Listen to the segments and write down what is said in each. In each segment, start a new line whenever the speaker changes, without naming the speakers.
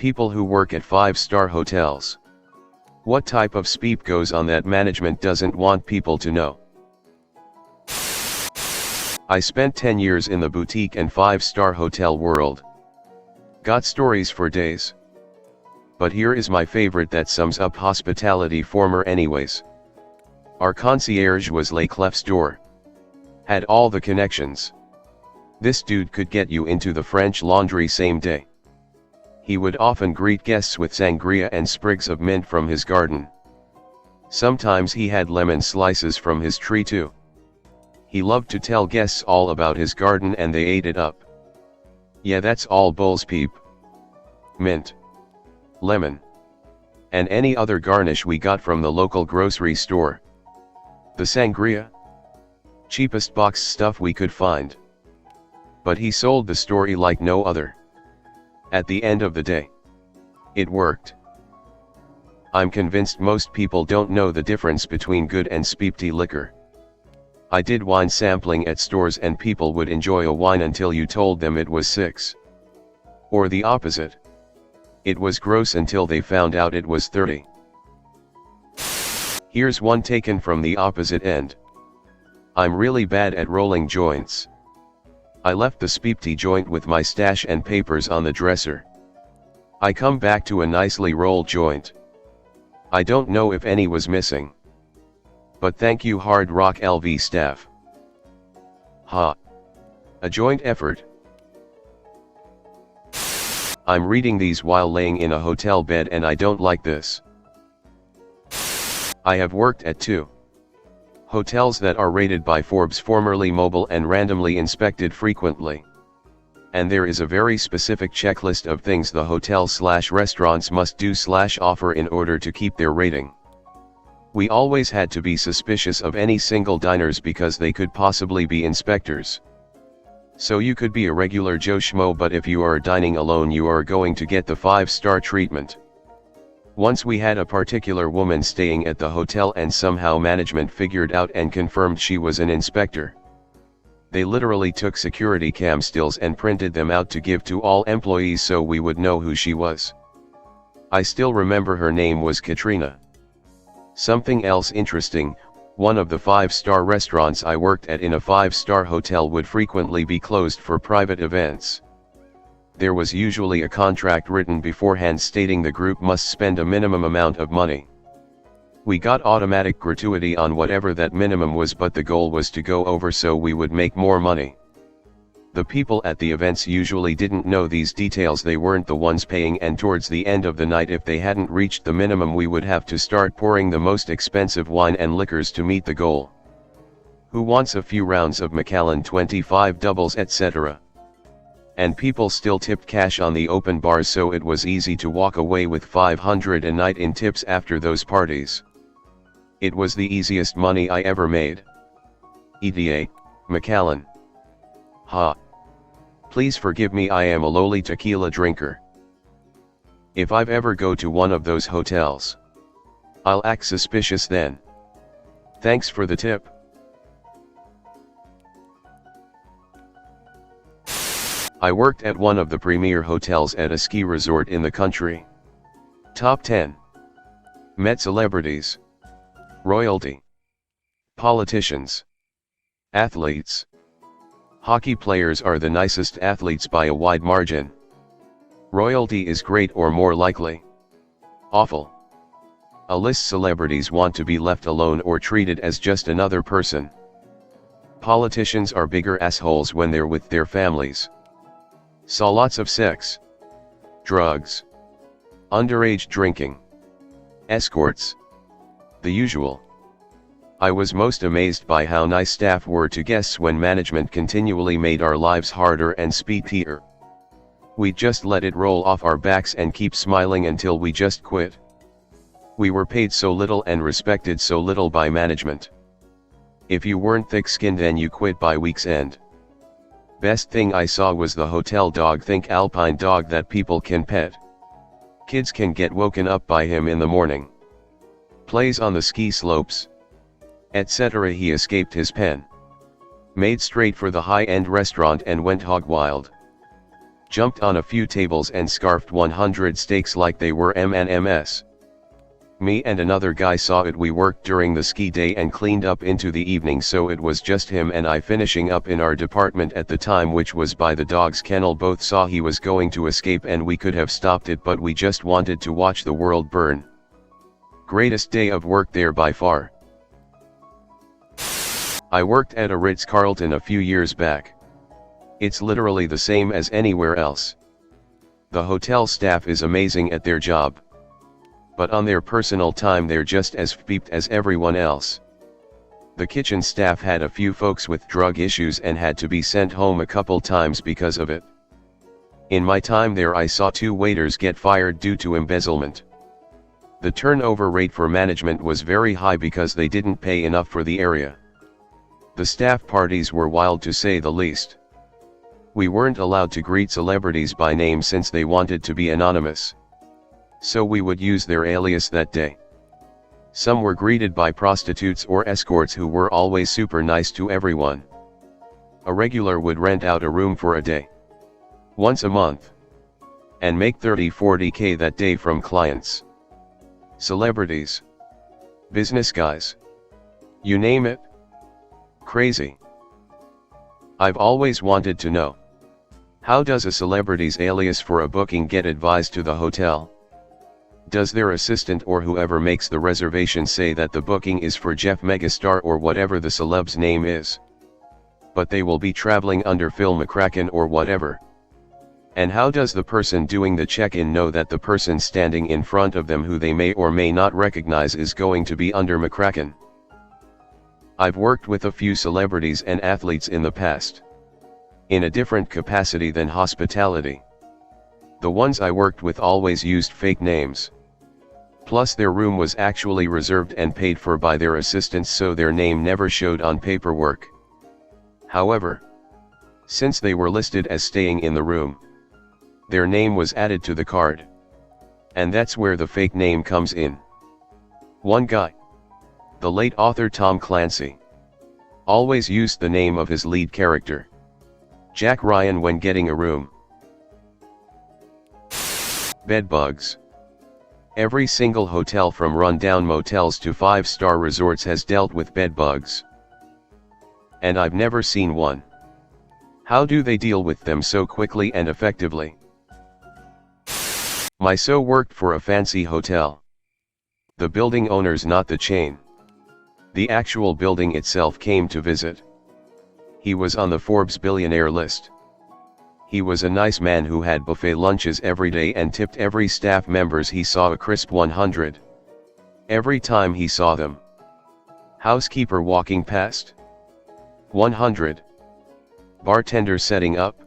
People who work at 5-star hotels. What type of speep goes on that management doesn't want people to know? I spent 10 years in the boutique and 5-star hotel world. Got stories for days. But here is my favorite that sums up hospitality former anyways. Our concierge was Le Clef's door. Had all the connections. This dude could get you into the French Laundry same day. He would often greet guests with sangria and sprigs of mint from his garden. Sometimes he had lemon slices from his tree too. He loved to tell guests all about his garden and they ate it up. Yeah, that's all bulls peep. Mint, lemon, and any other garnish we got from the local grocery store. The sangria? Cheapest box stuff we could find. But he sold the story like no other. At the end of the day, it worked. I'm convinced most people don't know the difference between good and speepty liquor. I did wine sampling at stores and people would enjoy a wine until you told them it was 6. Or the opposite. It was gross until they found out it was 30. Here's one taken from the opposite end. I'm really bad at rolling joints. I left the speepty joint with my stash and papers on the dresser. I come back to a nicely rolled joint. I don't know if any was missing. But thank you Hard Rock LV staff. Ha. A joint effort. I'm reading these while laying in a hotel bed and I don't like this. I have worked at 2 hotels that are rated by Forbes formerly mobile and randomly inspected frequently. And there is a very specific checklist of things the hotel/restaurants must do/offer in order to keep their rating. We always had to be suspicious of any single diners because they could possibly be inspectors. So you could be a regular Joe Schmo, but if you are dining alone you are going to get the 5-star treatment. Once we had a particular woman staying at the hotel and somehow management figured out and confirmed she was an inspector. They literally took security cam stills and printed them out to give to all employees so we would know who she was. I still remember her name was Katrina. Something else interesting, one of the 5-star restaurants I worked at in a 5-star hotel would frequently be closed for private events. There was usually a contract written beforehand stating the group must spend a minimum amount of money. We got automatic gratuity on whatever that minimum was, but the goal was to go over so we would make more money. The people at the events usually didn't know these details, they weren't the ones paying, and towards the end of the night if they hadn't reached the minimum we would have to start pouring the most expensive wine and liquors to meet the goal. Who wants a few rounds of Macallan 25 doubles etc. And people still tipped cash on the open bars, so it was easy to walk away with $500 a night in tips after those parties. It was the easiest money I ever made. EDA, Macallan. Ha. Please forgive me, I am a lowly tequila drinker. If I've ever go to one of those hotels, I'll act suspicious then. Thanks for the tip. I worked at one of the premier hotels at a ski resort in the country. Top 10. Met celebrities. Royalty. Politicians. Athletes. Hockey players are the nicest athletes by a wide margin. Royalty is great or more likely awful. A list celebrities want to be left alone or treated as just another person. Politicians are bigger assholes when they're with their families. Saw lots of sex, drugs, underage drinking, escorts, the usual. I was most amazed by how nice staff were to guests when management continually made our lives harder and speedier. We just let it roll off our backs and keep smiling until we just quit. We were paid so little and respected so little by management. If you weren't thick-skinned then you quit by week's end. Best thing I saw was the hotel dog, think alpine dog that people can pet. Kids can get woken up by him in the morning. Plays on the ski slopes, etc. He escaped his pen, made straight for the high-end restaurant and went hog wild. Jumped on a few tables and scarfed 100 steaks like they were M&Ms. Me and another guy saw it. We worked during the ski day and cleaned up into the evening, so it was just him and I finishing up in our department at the time, which was by the dog's kennel. Both saw he was going to escape and we could have stopped it, but we just wanted to watch the world burn. Greatest day of work there by far. I worked at a Ritz-Carlton a few years back. It's literally the same as anywhere else. The hotel staff is amazing at their job. But on their personal time they're just as peeped as everyone else. The kitchen staff had a few folks with drug issues and had to be sent home a couple times because of it. In my time there I saw 2 waiters get fired due to embezzlement. The turnover rate for management was very high because they didn't pay enough for the area. The staff parties were wild to say the least. We weren't allowed to greet celebrities by name since they wanted to be anonymous. So we would use their alias that day. Some were greeted by prostitutes or escorts who were always super nice to everyone. A regular would rent out a room for a day, once a month, and make 30-40K that day from clients. Celebrities, business guys, you name it. Crazy. I've always wanted to know, how does a celebrity's alias for a booking get advised to the hotel? Does their assistant or whoever makes the reservation say that the booking is for Jeff Megastar or whatever the celeb's name is? But they will be traveling under Phil McCracken or whatever. And how does the person doing the check-in know that the person standing in front of them, who they may or may not recognize, is going to be under McCracken? I've worked with a few celebrities and athletes in the past, in a different capacity than hospitality. The ones I worked with always used fake names. Plus their room was actually reserved and paid for by their assistants, so their name never showed on paperwork. However, since they were listed as staying in the room, their name was added to the card. And that's where the fake name comes in. One guy, the late author Tom Clancy, always used the name of his lead character, Jack Ryan, when getting a room. Bedbugs. Every single hotel from run-down motels to 5-star resorts has dealt with bedbugs. And I've never seen one. How do they deal with them so quickly and effectively? My so worked for a fancy hotel. The building owners, not the chain. The actual building itself, came to visit. He was on the Forbes billionaire list. He was a nice man who had buffet lunches every day and tipped every staff members he saw a crisp 100. Every time he saw them. Housekeeper walking past, 100. Bartender setting up,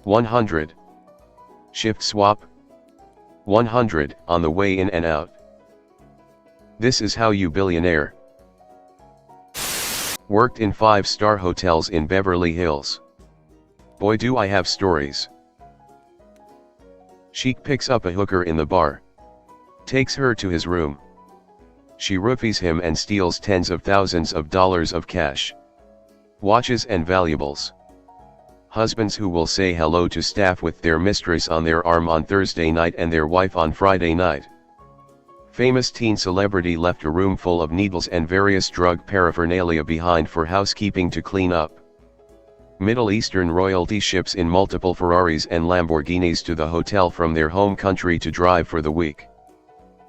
100. Shift swap, 100, on the way in and out. This is how you billionaire. Worked in 5-star hotels in Beverly Hills. Boy, do I have stories. Sheik picks up a hooker in the bar, takes her to his room. She roofies him and steals tens of thousands of dollars of cash, watches and valuables. Husbands who will say hello to staff with their mistress on their arm on Thursday night and their wife on Friday night. Famous teen celebrity left a room full of needles and various drug paraphernalia behind for housekeeping to clean up. Middle Eastern royalty ships in multiple Ferraris and Lamborghinis to the hotel from their home country to drive for the week.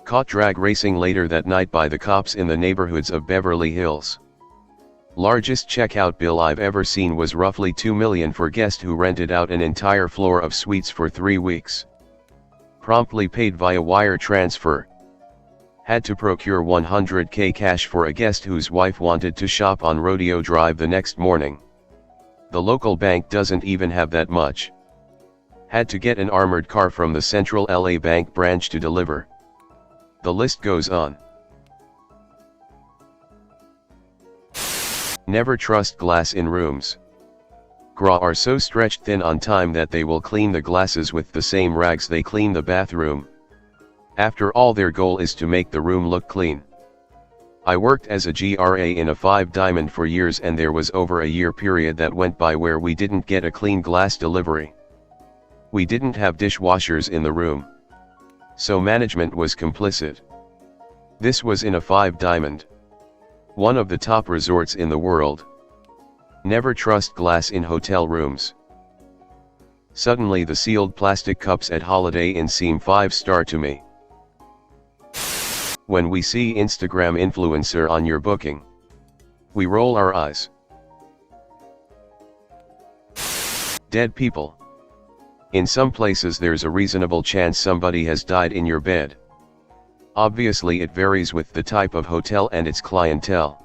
Caught drag racing later that night by the cops in the neighborhoods of Beverly Hills. Largest checkout bill I've ever seen was roughly $2 million for guest who rented out an entire floor of suites for 3 weeks. Promptly paid via wire transfer. Had to procure $100K cash for a guest whose wife wanted to shop on Rodeo Drive the next morning. The local bank doesn't even have that much. Had to get an armored car from the Central LA Bank branch to deliver. The list goes on. Never trust glass in rooms. GRA are so stretched thin on time that they will clean the glasses with the same rags they clean the bathroom. After all, their goal is to make the room look clean. I worked as a GRA in a 5-diamond for years, and there was over a year period that went by where we didn't get a clean glass delivery. We didn't have dishwashers in the room. So management was complicit. This was in a 5-diamond. One of the top resorts in the world. Never trust glass in hotel rooms. Suddenly the sealed plastic cups at Holiday Inn seem 5-star to me. When we see Instagram influencer on your booking, we roll our eyes. Dead people. In some places there's a reasonable chance somebody has died in your bed. Obviously it varies with the type of hotel and its clientele.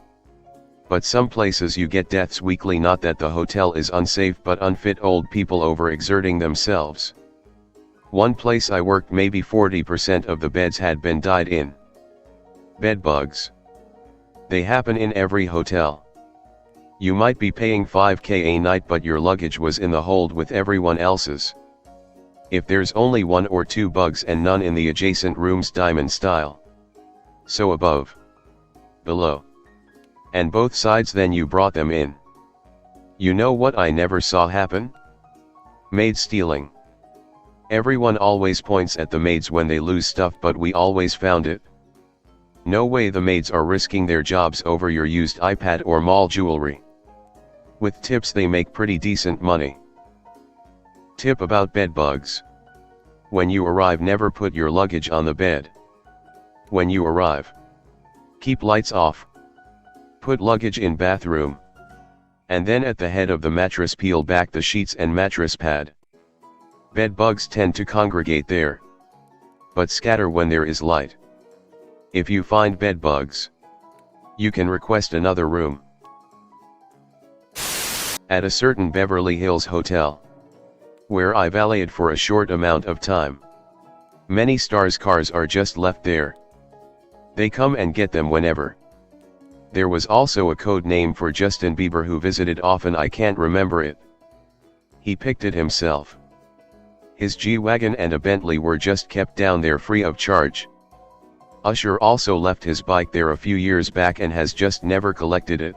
But some places you get deaths weekly, not that the hotel is unsafe but unfit old people overexerting themselves. One place I worked, maybe 40% of the beds had been died in. Bed bugs. They happen in every hotel. You might be paying $5,000 a night but your luggage was in the hold with everyone else's. If there's only 1 or 2 bugs and none in the adjacent rooms, diamond style. So above, below, and both sides, then you brought them in. You know what I never saw happen? Maid stealing. Everyone always points at the maids when they lose stuff, but we always found it. No way the maids are risking their jobs over your used iPad or mall jewelry. With tips they make pretty decent money. Tip about bed bugs. When you arrive, never put your luggage on the bed. When you arrive, keep lights off. Put luggage in bathroom. And then at the head of the mattress peel back the sheets and mattress pad. Bed bugs tend to congregate there, but scatter when there is light. If you find bed bugs, you can request another room. At a certain Beverly Hills hotel, where I valeted for a short amount of time, many stars' cars are just left there. They come and get them whenever. There was also a code name for Justin Bieber who visited often, I can't remember it. He picked it himself. His G-Wagon and a Bentley were just kept down there free of charge. Usher also left his bike there a few years back and has just never collected it.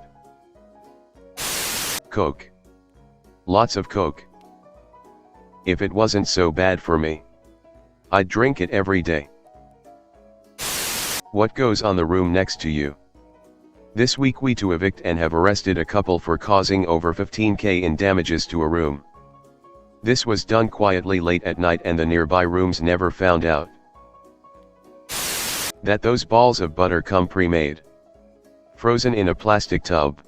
Coke. Lots of Coke. If it wasn't so bad for me, I'd drink it every day. What goes on the room next to you? This week we to evict and have arrested a couple for causing over $15,000 in damages to a room. This was done quietly late at night and the nearby rooms never found out that those balls of butter come pre-made, frozen in a plastic tub.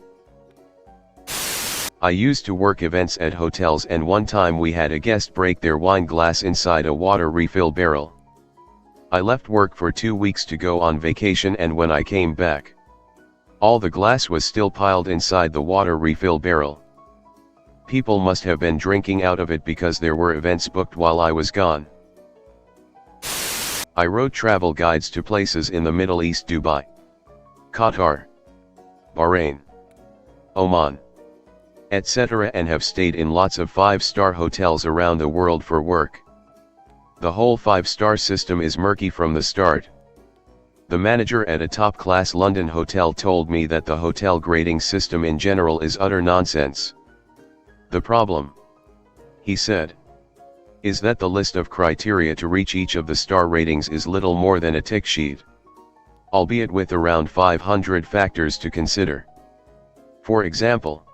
I used to work events at hotels and one time we had a guest break their wine glass inside a water refill barrel. I left work for 2 weeks to go on vacation, and when I came back, all the glass was still piled inside the water refill barrel. People must have been drinking out of it because there were events booked while I was gone. I wrote travel guides to places in the Middle East, Dubai, Qatar, Bahrain, Oman, etc., and have stayed in lots of 5-star hotels around the world for work. The whole 5-star system is murky from the start. The manager at a top-class London hotel told me that the hotel grading system in general is utter nonsense. The problem, he said, is that the list of criteria to reach each of the star ratings is little more than a tick sheet, albeit with around 500 factors to consider. For example,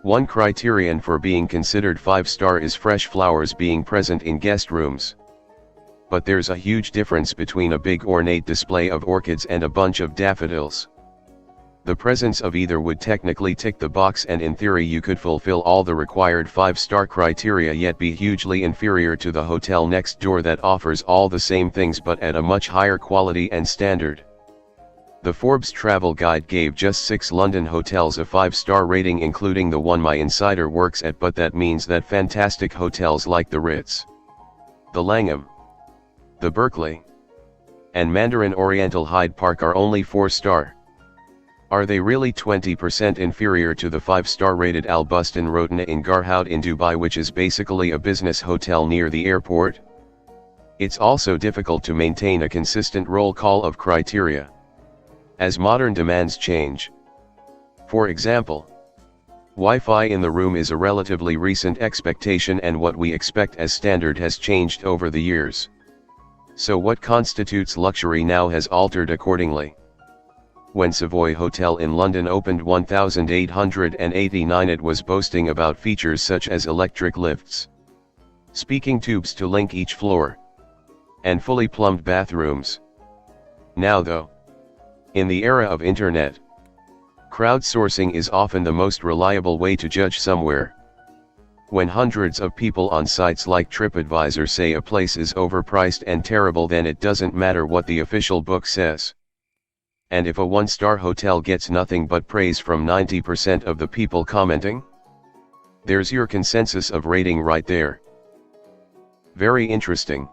one criterion for being considered 5-star is fresh flowers being present in guest rooms. But there's a huge difference between a big ornate display of orchids and a bunch of daffodils. The presence of either would technically tick the box, and in theory you could fulfill all the required 5-star criteria yet be hugely inferior to the hotel next door that offers all the same things but at a much higher quality and standard. The Forbes travel guide gave just 6 London hotels a 5-star rating, including the one my insider works at, but that means that fantastic hotels like the Ritz, the Langham, the Berkeley, and Mandarin Oriental Hyde Park are only 4-star. Are they really 20% inferior to the 5-star rated Al Bustan Rotana in Garhoud in Dubai, which is basically a business hotel near the airport? It's also difficult to maintain a consistent roll call of criteria as modern demands change. For example, Wi-Fi in the room is a relatively recent expectation, and what we expect as standard has changed over the years. So what constitutes luxury now has altered accordingly. When Savoy Hotel in London opened 1889, it was boasting about features such as electric lifts, speaking tubes to link each floor, and fully plumbed bathrooms. Now though, in the era of internet, crowdsourcing is often the most reliable way to judge somewhere. When hundreds of people on sites like TripAdvisor say a place is overpriced and terrible, then it doesn't matter what the official book says. And if a one-star hotel gets nothing but praise from 90% of the people commenting, there's your consensus of rating right there. Very interesting.